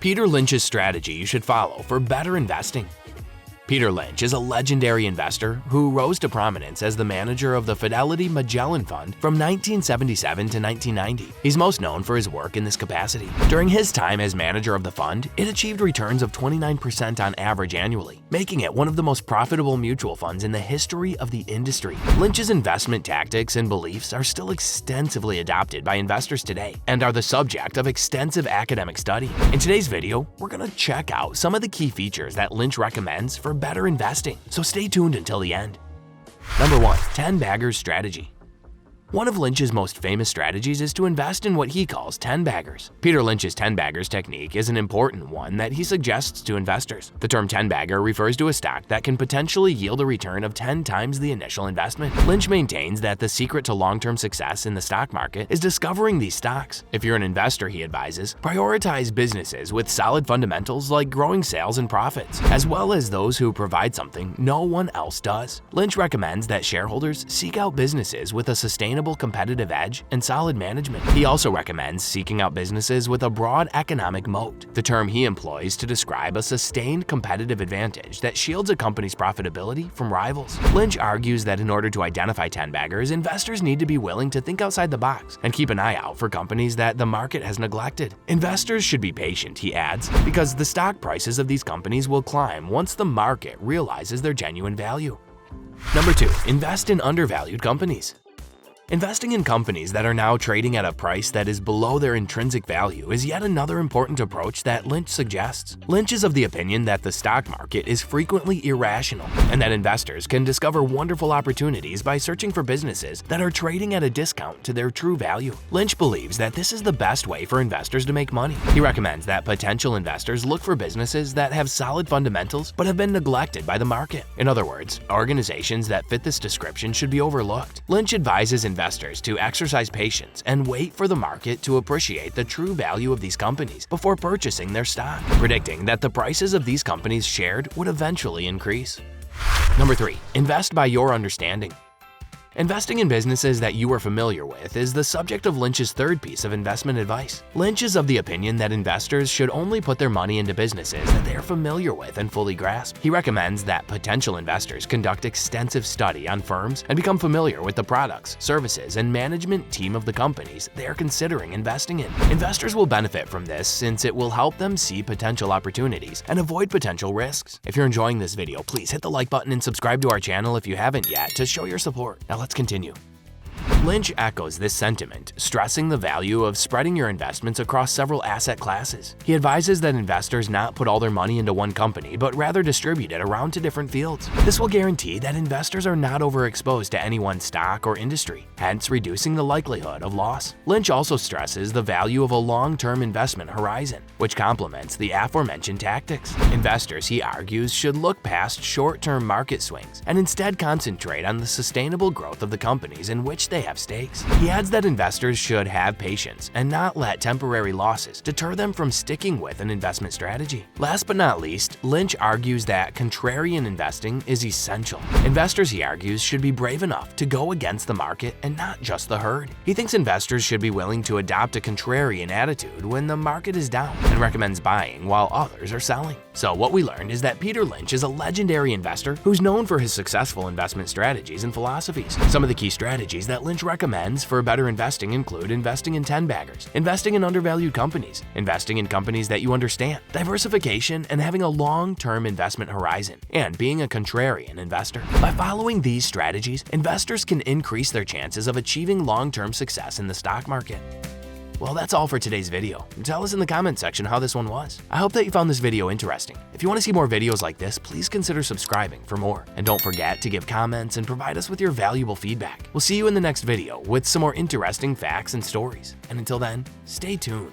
Peter Lynch's strategy you should follow for better investing. Peter Lynch is a legendary investor who rose to prominence as the manager of the Fidelity Magellan Fund from 1977 to 1990. He's most known for his work in this capacity. During his time as manager of the fund, it achieved returns of 29% on average annually, making it one of the most profitable mutual funds in the history of the industry. Lynch's investment tactics and beliefs are still extensively adopted by investors today and are the subject of extensive academic study. In today's video, we're going to check out some of the key features that Lynch recommends for better investing, so stay tuned until the end. Number 1. 10 baggers strategy. One of Lynch's most famous strategies is to invest in what he calls 10 baggers. Peter Lynch's 10 baggers technique is an important one that he suggests to investors. The term 10 bagger refers to a stock that can potentially yield a return of 10 times the initial investment. Lynch maintains that the secret to long-term success in the stock market is discovering these stocks. If you're an investor, he advises, prioritize businesses with solid fundamentals like growing sales and profits, as well as those who provide something no one else does. Lynch recommends that shareholders seek out businesses with a sustainable competitive edge and solid management. He also recommends seeking out businesses with a broad economic moat, the term he employs to describe a sustained competitive advantage that shields a company's profitability from rivals. Lynch argues that in order to identify 10 baggers, investors need to be willing to think outside the box and keep an eye out for companies that the market has neglected. Investors should be patient, he adds, because the stock prices of these companies will climb once the market realizes their genuine value. Number 2. Invest in undervalued companies. Investing in companies that are now trading at a price that is below their intrinsic value is yet another important approach that Lynch suggests. Lynch is of the opinion that the stock market is frequently irrational and that investors can discover wonderful opportunities by searching for businesses that are trading at a discount to their true value. Lynch believes that this is the best way for investors to make money. He recommends that potential investors look for businesses that have solid fundamentals but have been neglected by the market. In other words, organizations that fit this description should be overlooked. Lynch advises investors to exercise patience and wait for the market to appreciate the true value of these companies before purchasing their stock, predicting that the prices of these companies shared would eventually increase. Number 3. Invest by your understanding. Investing in businesses that you are familiar with is the subject of Lynch's third piece of investment advice. Lynch is of the opinion that investors should only put their money into businesses that they are familiar with and fully grasp. He recommends that potential investors conduct extensive study on firms and become familiar with the products, services, and management team of the companies they are considering investing in. Investors will benefit from this since it will help them see potential opportunities and avoid potential risks. If you're enjoying this video, please hit the like button and subscribe to our channel if you haven't yet to show your support. Now let's continue. Lynch echoes this sentiment, stressing the value of spreading your investments across several asset classes. He advises that investors not put all their money into one company, but rather distribute it around to different fields. This will guarantee that investors are not overexposed to any one stock or industry, hence reducing the likelihood of loss. Lynch also stresses the value of a long-term investment horizon, which complements the aforementioned tactics. Investors, he argues, should look past short-term market swings and instead concentrate on the sustainable growth of the companies in which they have stakes. He adds that investors should have patience and not let temporary losses deter them from sticking with an investment strategy. Last but not least, Lynch argues that contrarian investing is essential. Investors, he argues, should be brave enough to go against the market and not just the herd. He thinks investors should be willing to adopt a contrarian attitude when the market is down and recommends buying while others are selling. So what we learned is that Peter Lynch is a legendary investor who's known for his successful investment strategies and philosophies. Some of the key strategies that Lynch recommends for better investing include investing in 10 baggers, investing in undervalued companies, investing in companies that you understand, diversification, and having a long-term investment horizon, and being a contrarian investor. By following these strategies, investors can increase their chances of achieving long-term success in the stock market. Well, that's all for today's video. Tell us in the comment section how this one was. I hope that you found this video interesting. If you want to see more videos like this, please consider subscribing for more. And don't forget to give comments and provide us with your valuable feedback. We'll see you in the next video with some more interesting facts and stories. And until then, stay tuned.